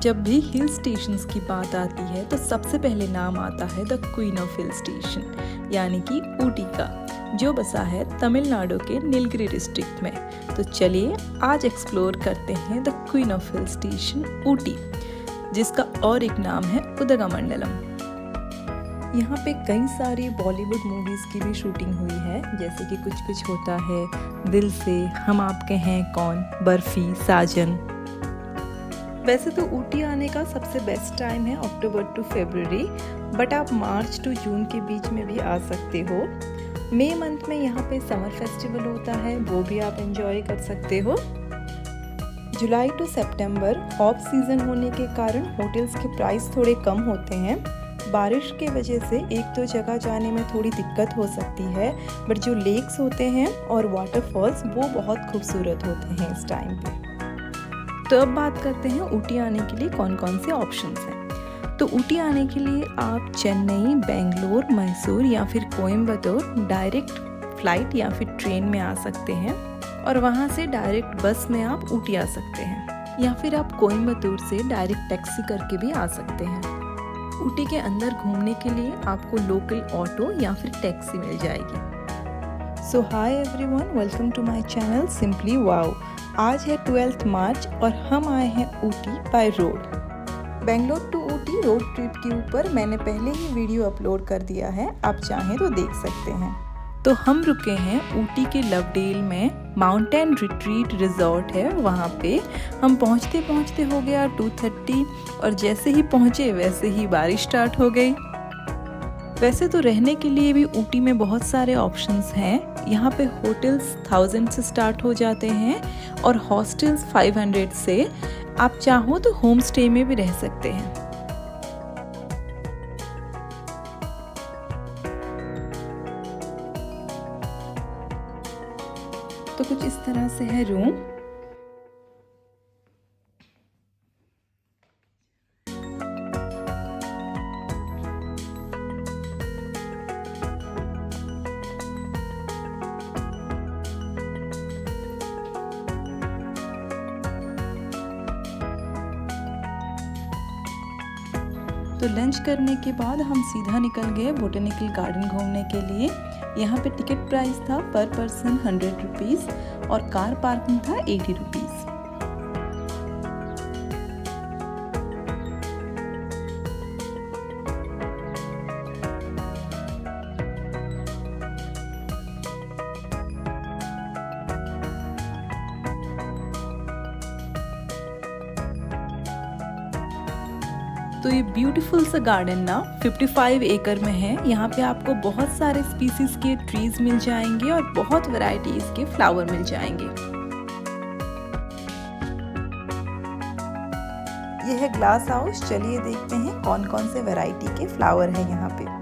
जब भी hill stations की बात आती है तो सबसे पहले नाम आता है the queen of hill station यानी कि ऊटी का, जो बसा है तमिलनाडु के नीलगिरी डिस्ट्रिक्ट में। तो चलिए आज एक्सप्लोर करते हैं the queen of hill station Ooty, जिसका और एक नाम है उदगमंडलम। यहाँ पे कई सारी बॉलीवुड मूवीज़ की भी शूटिंग हुई है, जैसे कि कुछ कुछ होता है, दिल से, हम आपके हैं कौन, बर्फी, साजन। वैसे तो ऊटी आने का सबसे बेस्ट टाइम है अक्टूबर टू फरवरी, बट आप मार्च टू जून के बीच में भी आ सकते हो। मई मंथ में यहाँ पे समर फेस्टिवल होता है, वो भी आप एंजॉय कर सकते हो। जुलाई टू सितंबर ऑफ सीज़न होने के कारण होटल्स के प्राइस थोड़े कम होते हैं। बारिश के वजह से एक दो जगह जाने में थोड़ी दिक्कत हो सकती है, बट जो लेक्स होते हैं और वाटरफॉल्स वो बहुत खूबसूरत होते हैं इस टाइम पे। तो अब बात करते हैं ऊटी आने के लिए कौन कौन से ऑप्शंस हैं। तो ऊटी आने के लिए आप चेन्नई, बेंगलोर, मैसूर या फिर कोयम्बतूर डायरेक्ट फ्लाइट या फिर ट्रेन में आ सकते हैं, और वहाँ से डायरेक्ट बस में आप ऊटी आ सकते हैं, या फिर आप कोयम्बतूर से डायरेक्ट टैक्सी करके भी आ सकते हैं। ऊटी के अंदर घूमने के लिए आपको लोकल ऑटो या फिर टैक्सी मिल जाएगी। So hi everyone, welcome to my channel simply wow. आज है 12 मार्च और हम आए हैं Ooty by road. Bangalore to Ooty road trip के ऊपर मैंने पहले ही वीडियो अपलोड कर दिया है, आप चाहें तो देख सकते हैं। तो हम रुके हैं ऊटी के लवडेल में, माउंटेन रिट्रीट रिजॉर्ट है वहाँ पे। हम पहुँचते पहुँचते हो गया 2:30, और जैसे ही पहुँचे वैसे ही बारिश स्टार्ट हो गई। वैसे तो रहने के लिए भी ऊटी में बहुत सारे ऑप्शंस हैं। यहाँ पे होटल्स 1000 से स्टार्ट हो जाते हैं और हॉस्टल्स 500 से। आप चाहो तो होम स्टे में भी रह सकते हैं। तो कुछ इस तरह से है रूम। तो लंच करने के बाद हम सीधा निकल गए बोटेनिकल गार्डन घूमने के लिए। यहाँ पे टिकट प्राइस था पर पर्सन 100 रुपीज़ और कार पार्किंग था 80 रुपीज़। तो ये ब्यूटीफुल सा गार्डन ना 55 एकड़ में है। यहाँ पे आपको बहुत सारे स्पीसीज के ट्रीज मिल जाएंगे और बहुत वैरायटीज के फ्लावर मिल जाएंगे। ये है ग्लास हाउस। चलिए देखते हैं कौन कौन से वैरायटी के फ्लावर हैं यहाँ पे।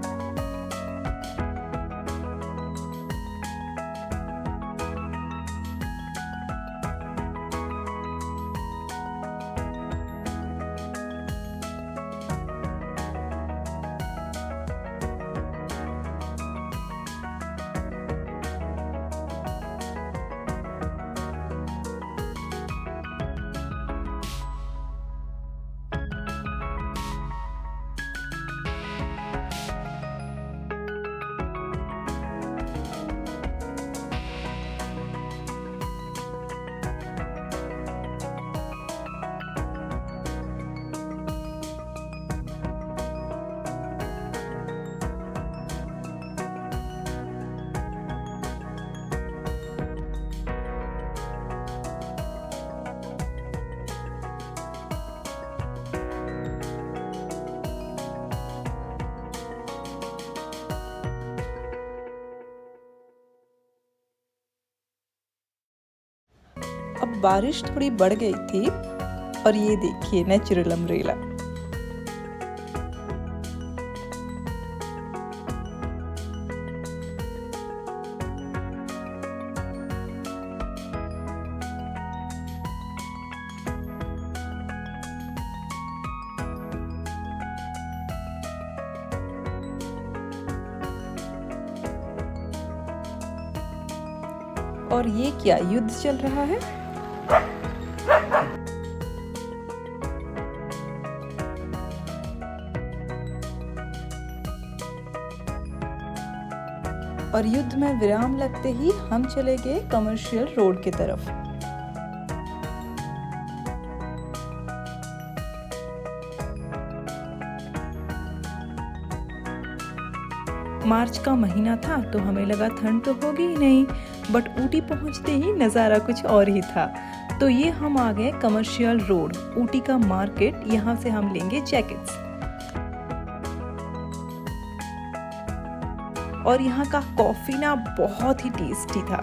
अब बारिश थोड़ी बढ़ गई थी और ये देखिए नेचुरल अम्ब्रेला। और ये क्या युद्ध चल रहा है? और युद्ध में विराम लगते ही हम चले गए कमर्शियल रोड की तरफ। मार्च का महीना था तो हमें लगा ठंड तो होगी ही नहीं, बट ऊटी पहुंचते ही नज़ारा कुछ और ही था। तो ये हम आ गए कमर्शियल रोड, ऊटी का मार्केट। यहाँ से हम लेंगे जैकेट्स। और यहाँ का कॉफी ना बहुत ही टेस्टी था।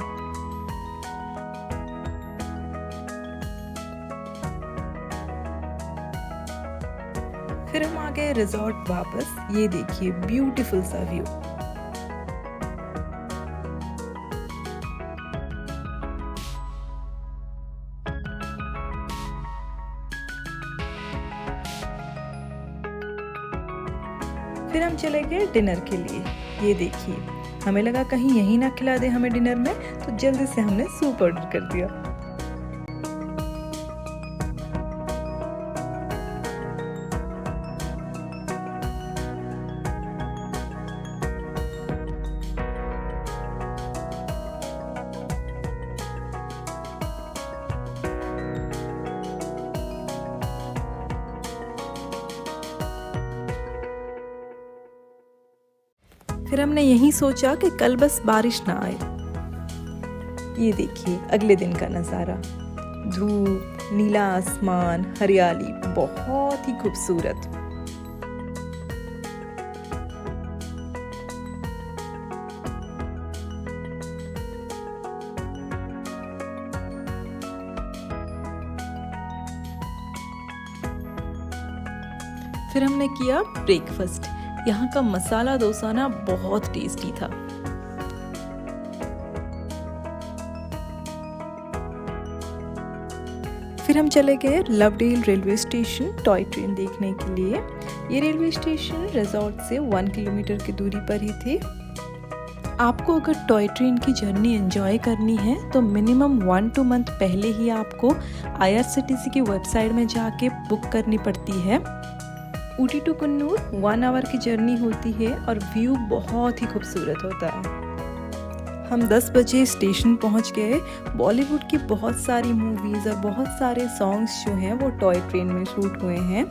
फिर हम आ गए रिजॉर्ट वापस। ये देखिए ब्यूटीफुल सा व्यू। फिर हम चले गए डिनर के लिए। ये देखिए, हमें लगा कहीं यहीं ना खिला दे हमें डिनर में, तो जल्दी से हमने सूप ऑर्डर कर दिया। फिर हमने यही सोचा कि कल बस बारिश ना आए। ये देखिए अगले दिन का नज़ारा, धूप, नीला आसमान, हरियाली, बहुत ही खूबसूरत। फिर हमने किया ब्रेकफास्ट। यहाँ का मसाला डोसा ना बहुत टेस्टी था। फिर हम चले गए Lovedale railway station toy train देखने के लिए। ये रेलवे स्टेशन रिजॉर्ट से 1 किलोमीटर की दूरी पर ही थी। आपको अगर टॉय ट्रेन की जर्नी एंजॉय करनी है तो मिनिमम 1-2 मंथ पहले ही आपको IRCTC की वेबसाइट में जाके बुक करनी पड़ती है। ऊटी टू कन्नूर 1 आवर की जर्नी होती है और व्यू बहुत ही खूबसूरत होता है। हम 10 बजे स्टेशन पहुंच गए। बॉलीवुड की बहुत सारी मूवीज़ और बहुत सारे सॉन्ग्स जो हैं वो टॉय ट्रेन में शूट हुए हैं।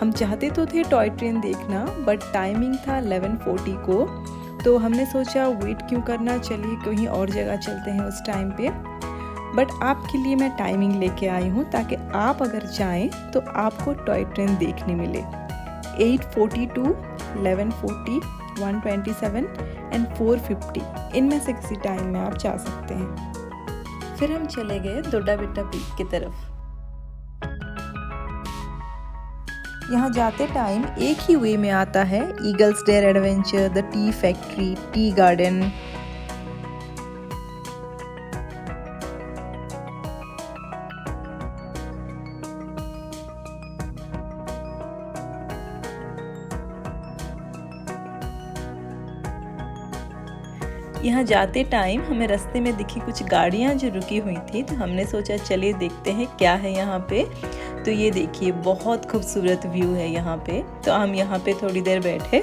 हम चाहते तो थे टॉय ट्रेन देखना, बट टाइमिंग था 11:40 को, तो हमने सोचा वेट क्यों करना, चलिए कहीं और जगह चलते हैं उस टाइम पे। बट आपके लिए मैं टाइमिंग लेके आई हूँ ताकि आप अगर जाएं तो आपको टॉय ट्रेन देखने मिले। 8:42, 11:40, 1:27 एंड 4:50, इनमें से किसी टाइम में आप जा सकते हैं। फिर हम चले गए दोड्डा-बेट्टा पीक की तरफ। यहाँ जाते टाइम एक ही वे में आता है Eagles Dare adventure, the tea factory, tea garden. यहाँ जाते टाइम हमें रास्ते में दिखी कुछ गाड़ियाँ जो रुकी हुई थी, तो हमने सोचा चलिए देखते हैं क्या है यहाँ पे। तो ये देखिए बहुत खूबसूरत व्यू है यहाँ पे, तो हम यहाँ पे थोड़ी देर बैठे।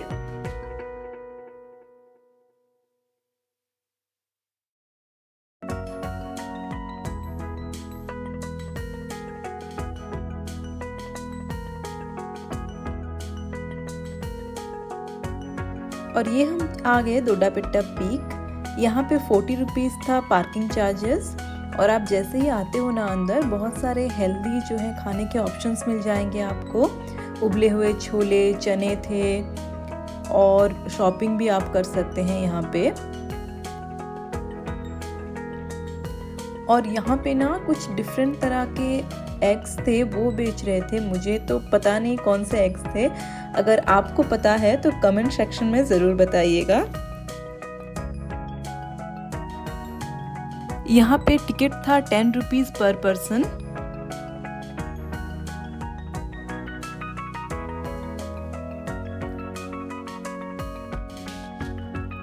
और ये हम आ गए दोड्डा-बेट्टा पीक। यहाँ पे 40 रुपीज़ था पार्किंग चार्जेस। और आप जैसे ही आते हो ना अंदर, बहुत सारे हेल्दी जो है खाने के ऑप्शंस मिल जाएंगे आपको। उबले हुए छोले, चने थे, और शॉपिंग भी आप कर सकते हैं यहाँ पे। और यहाँ पे ना कुछ डिफरेंट तरह के एग्स थे, वो बेच रहे थे। मुझे तो पता नहीं कौन से एग्स थे, अगर आपको पता है तो कमेंट सेक्शन में ज़रूर बताइएगा। यहाँ पे टिकट था 10 रुपीज़ पर पर्सन।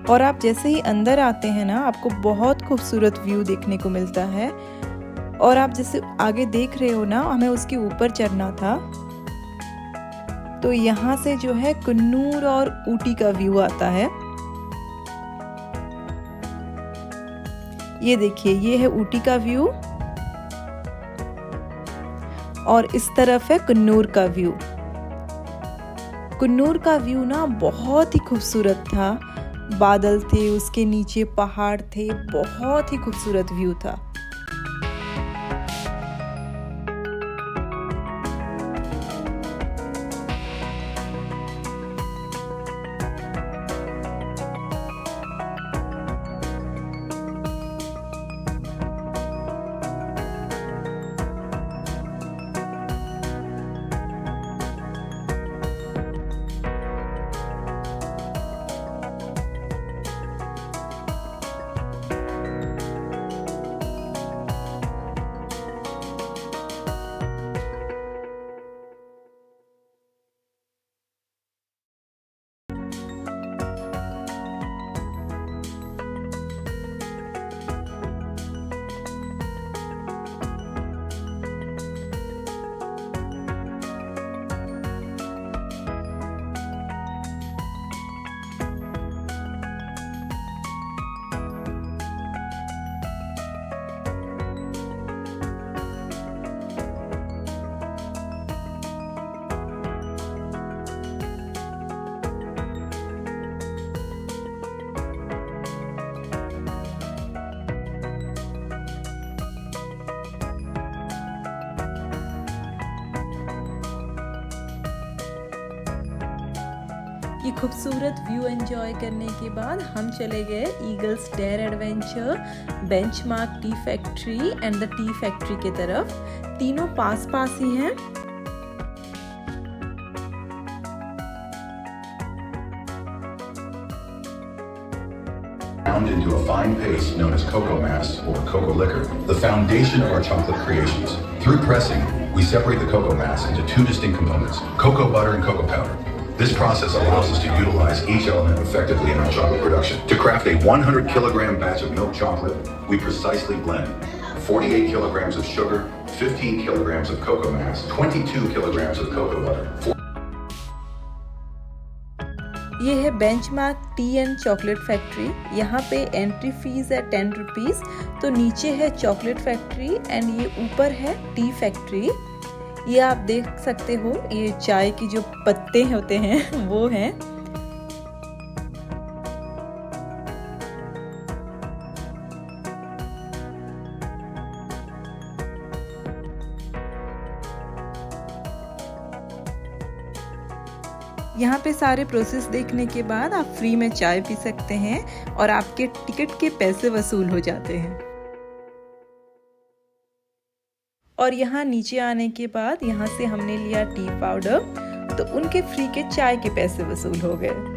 और आप जैसे ही अंदर आते हैं ना, आपको बहुत खूबसूरत व्यू देखने को मिलता है। और आप जैसे आगे देख रहे हो ना, हमें उसके ऊपर चढ़ना था। तो यहाँ से जो है कन्नूर और ऊटी का व्यू आता है। ये देखिए, ये है ऊटी का व्यू और इस तरफ है कुन्नूर का व्यू। कुन्नूर का व्यू ना बहुत ही खूबसूरत था। बादल थे, उसके नीचे पहाड़ थे, बहुत ही खूबसूरत व्यू था। ये खूबसूरत व्यू एंजॉय करने के बाद हम चले गए Eagles Dare adventure, benchmark tea factory and the tea factory की तरफ। तीनों पास पास ही हैं। Ground into a fine paste known as cocoa mass or cocoa liquor, the foundation of our chocolate creations. Through pressing, we separate the cocoa mass into two distinct components, cocoa butter and cocoa powder. This process allows us to utilize each element effectively in our chocolate production. To craft a 100 kilogram batch of milk chocolate, we precisely blend 48 kilograms of sugar, 15 kilograms of cocoa mass, 22 kilograms of cocoa butter. ये है benchmark T and chocolate factory. यहाँ पे entry fees है 10 rupees. तो नीचे है chocolate factory and ये ऊपर है टी फैक्ट्री। ये आप देख सकते हो, ये चाय की जो पत्ते होते हैं वो हैं। यहाँ पे सारे प्रोसेस देखने के बाद आप फ्री में चाय पी सकते हैं और आपके टिकट के पैसे वसूल हो जाते हैं। और यहाँ नीचे आने के बाद यहाँ से हमने लिया टी पाउडर, तो उनके फ्री के चाय के पैसे वसूल हो गए।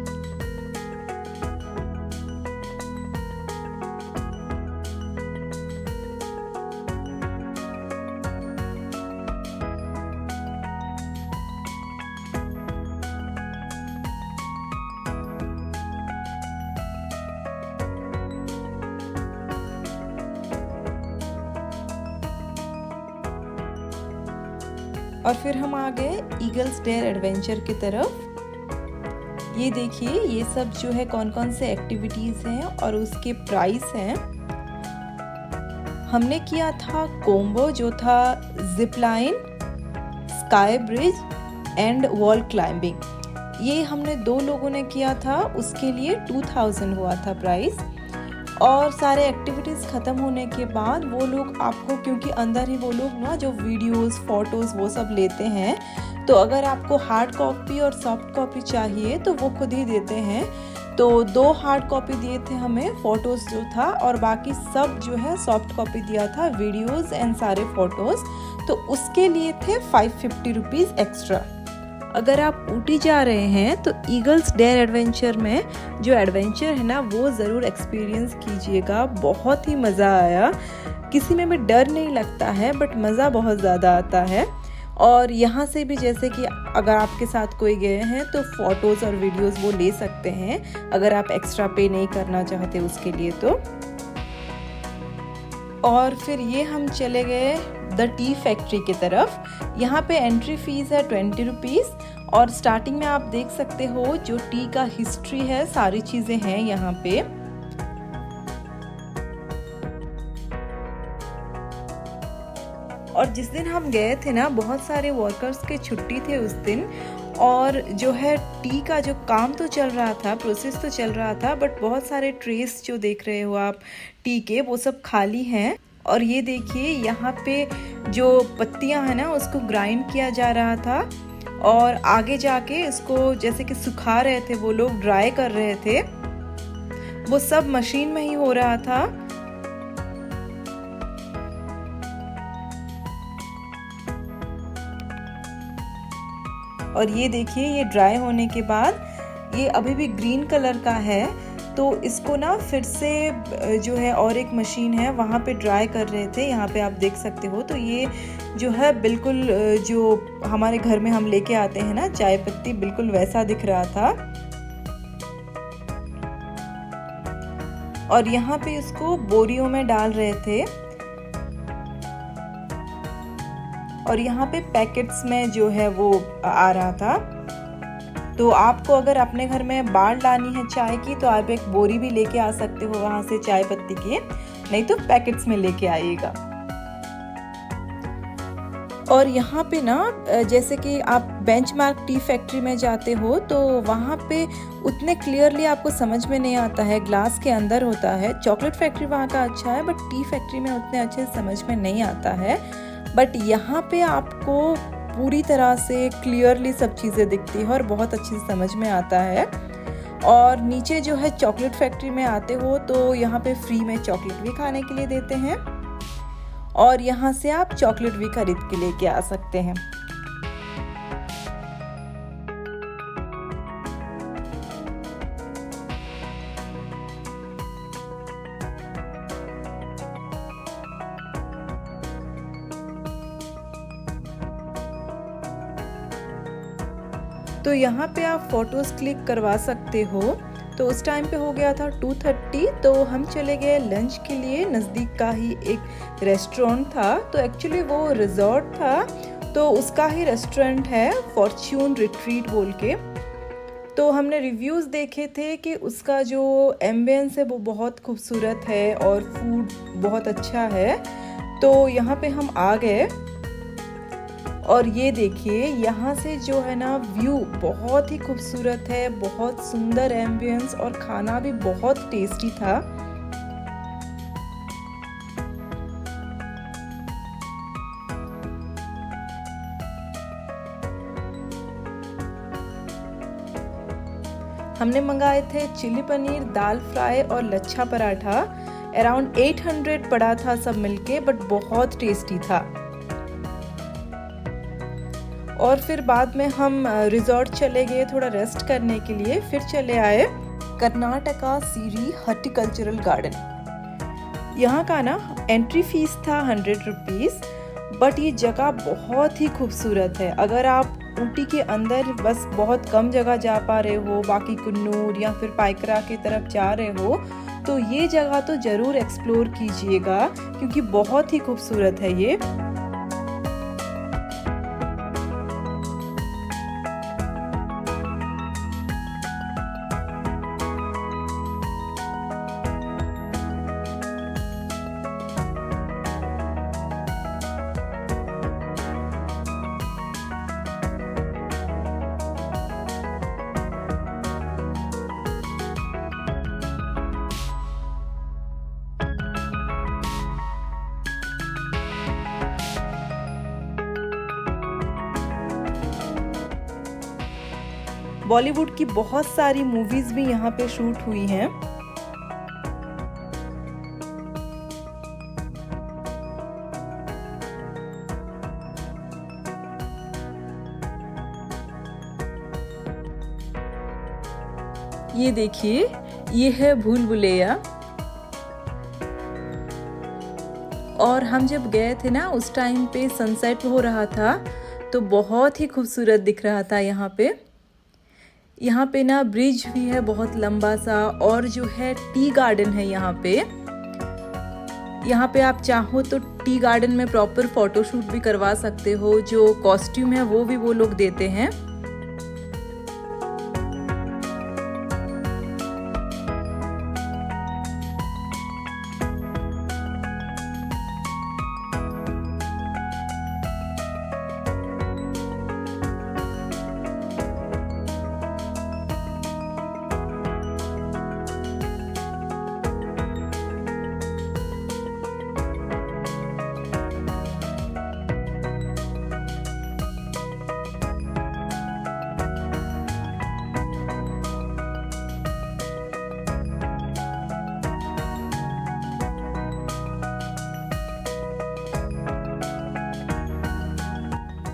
और फिर हम आ गए ईगल्स डेयर एडवेंचर की तरफ। ये देखिए, ये सब जो है कौन कौन से एक्टिविटीज हैं और उसके प्राइस हैं। हमने किया था कोम्बो, जो था zip line, sky bridge and wall climbing. ये हमने 2 लोगों ने किया था, उसके लिए 2000 हुआ था प्राइस। और सारे एक्टिविटीज़ ख़त्म होने के बाद वो लोग आपको, क्योंकि अंदर ही वो लोग ना जो वीडियोस, फोटोज़ वो सब लेते हैं, तो अगर आपको हार्ड कॉपी और सॉफ्ट कॉपी चाहिए तो वो खुद ही देते हैं। तो 2 हार्ड कॉपी दिए थे हमें, फ़ोटोज़ जो था, और बाकी सब जो है सॉफ्ट कॉपी दिया था, वीडियोज़ एंड सारे फ़ोटोज़। तो उसके लिए थे 550 रुपीज़ एक्स्ट्रा। अगर आप ऊटी जा रहे हैं तो ईगल्स डेयर एडवेंचर में जो एडवेंचर है ना, वो ज़रूर एक्सपीरियंस कीजिएगा। बहुत ही मज़ा आया। किसी में भी डर नहीं लगता है, बट मज़ा बहुत ज़्यादा आता है। और यहाँ से भी जैसे कि अगर आपके साथ कोई गए हैं तो फ़ोटोज़ और वीडियोज़ वो ले सकते हैं, अगर आप एक्स्ट्रा पे नहीं करना चाहते उसके लिए तो। और फिर ये हम चले गए द टी फैक्ट्री की तरफ। यहाँ पे एंट्री फीस है 20 रुपीज़। और स्टार्टिंग में आप देख सकते हो जो टी का हिस्ट्री है, सारी चीज़ें हैं यहाँ पे। और जिस दिन हम गए थे ना, बहुत सारे वर्कर्स के छुट्टी थे उस दिन, और जो है टी का जो काम तो चल रहा था, प्रोसेस तो चल रहा था, बट बहुत सारे ट्रेस जो देख रहे हो आप टी के, वो सब खाली हैं। और ये देखिए यहाँ पे जो पत्तियां हैं ना, उसको ग्राइंड किया जा रहा था और आगे जाके इसको जैसे कि सुखा रहे थे वो लोग, ड्राई कर रहे थे, वो सब मशीन में ही हो रहा था। और ये देखिए, ये ड्राई होने के बाद ये अभी भी ग्रीन कलर का है, तो इसको ना फिर से जो है और एक मशीन है वहाँ पे ड्राई कर रहे थे। यहाँ पे आप देख सकते हो। तो ये जो है बिल्कुल जो हमारे घर में हम लेके आते हैं ना चाय पत्ती, बिल्कुल वैसा दिख रहा था। और यहाँ पे इसको बोरियों में डाल रहे थे और यहाँ पे पैकेट्स में जो है वो आ रहा था। तो आपको अगर अपने घर में बाढ़ लानी है चाय की, तो आप एक बोरी भी लेके आ सकते हो वहाँ से चाय पत्ती की, नहीं तो पैकेट्स में लेके आइएगा। और यहाँ पे ना जैसे कि आप बेंचमार्क टी फैक्ट्री में जाते हो तो वहाँ पे उतने क्लियरली आपको समझ में नहीं आता है, ग्लास के अंदर होता है। चॉकलेट फैक्ट्री वहाँ का अच्छा है, बट टी फैक्ट्री में उतने अच्छे से समझ में नहीं आता है। बट यहाँ पे आपको पूरी तरह से क्लियरली सब चीज़ें दिखती है और बहुत अच्छी से समझ में आता है। और नीचे जो है चॉकलेट फैक्ट्री में आते हो तो यहाँ पे फ्री में चॉकलेट भी खाने के लिए देते हैं और यहाँ से आप चॉकलेट भी खरीद के लेके आ सकते हैं। तो यहाँ पे आप फोटोज़ क्लिक करवा सकते हो। तो उस टाइम पे हो गया था 2:30, तो हम चले गए लंच के लिए। नज़दीक का ही एक रेस्टोरेंट था, तो एक्चुअली वो रिजॉर्ट था, तो उसका ही रेस्टोरेंट है, फॉर्च्यून रिट्रीट बोल के। तो हमने रिव्यूज़ देखे थे कि उसका जो एम्बियंस है वो बहुत खूबसूरत है और फूड बहुत अच्छा है। तो यहाँ पे हम आ गए और ये देखिए यहाँ से जो है ना व्यू बहुत ही खूबसूरत है, बहुत सुंदर एम्बियंस और खाना भी बहुत टेस्टी था। हमने मंगाए थे चिली पनीर, दाल फ्राई और लच्छा पराठा। अराउंड 800 पड़ा था सब मिलके, बट बहुत टेस्टी था। और फिर बाद में हम रिजॉर्ट चले गए थोड़ा रेस्ट करने के लिए। फिर चले आए कर्नाटका सीरी हॉर्टिकल्चरल गार्डन। यहाँ का ना एंट्री फीस था 100 रुपीज़, बट ये जगह बहुत ही खूबसूरत है। अगर आप ऊटी के अंदर बस बहुत कम जगह जा पा रहे हो, बाकी कुन्नूर या फिर पाइकरा की तरफ जा रहे हो, तो ये जगह तो ज़रूर एक्सप्लोर कीजिएगा क्योंकि बहुत ही खूबसूरत है ये। बॉलीवुड की बहुत सारी मूवीज भी यहाँ पे शूट हुई हैं। ये देखिए, ये है भूल भुलैया। और हम जब गए थे ना उस टाइम पे सनसेट हो रहा था, तो बहुत ही खूबसूरत दिख रहा था यहाँ पे। यहाँ पे ना ब्रिज भी है बहुत लंबा सा, और जो है टी गार्डन है यहाँ पे। यहाँ पे आप चाहो तो टी गार्डन में प्रॉपर फोटोशूट भी करवा सकते हो। जो कॉस्ट्यूम है वो भी वो लोग देते हैं।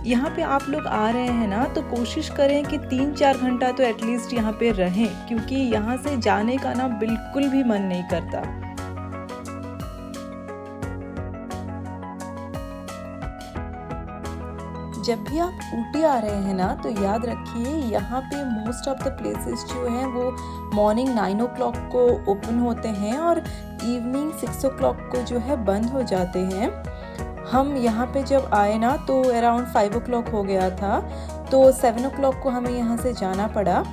यहाँ पे आप लोग आ रहे हैं ना तो कोशिश करें कि 3-4 घंटा तो एटलीस्ट यहाँ पे रहें, क्योंकि यहाँ से जाने का ना बिल्कुल भी मन नहीं करता। जब भी आप ऊटी आ रहे हैं ना तो याद रखिए यहाँ पे मोस्ट ऑफ द प्लेसेस जो हैं वो मॉर्निंग 9 o'clock को ओपन होते हैं और इवनिंग 6 o'clock को जो है बंद हो जाते हैं। हम यहाँ पे जब आए ना तो अराउंड 5 o'clock हो गया था, तो 7 o'clock को हमें यहाँ से जाना पड़ा।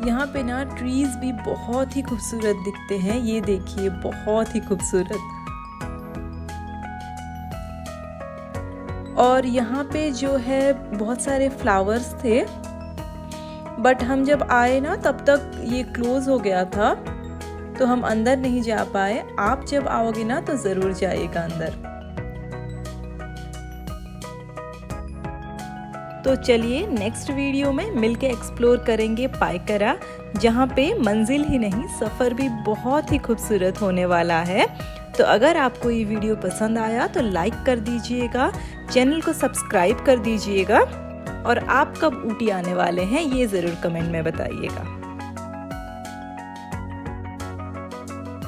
यहाँ पे ना ट्रीज भी बहुत ही खूबसूरत दिखते हैं, ये देखिए बहुत ही खूबसूरत। और यहाँ पे जो है बहुत सारे फ्लावर्स थे, बट हम जब आए ना तब तक ये क्लोज हो गया था तो हम अंदर नहीं जा पाए। आप जब आओगे ना तो ज़रूर जाइएगा अंदर। तो चलिए नेक्स्ट वीडियो में मिलके एक्सप्लोर करेंगे पाइकरा, जहाँ पे मंजिल ही नहीं सफ़र भी बहुत ही खूबसूरत होने वाला है। तो अगर आपको ये वीडियो पसंद आया तो लाइक कर दीजिएगा, चैनल को सब्सक्राइब कर दीजिएगा और आप कब ऊटी आने वाले हैं ये ज़रूर कमेंट में बताइएगा।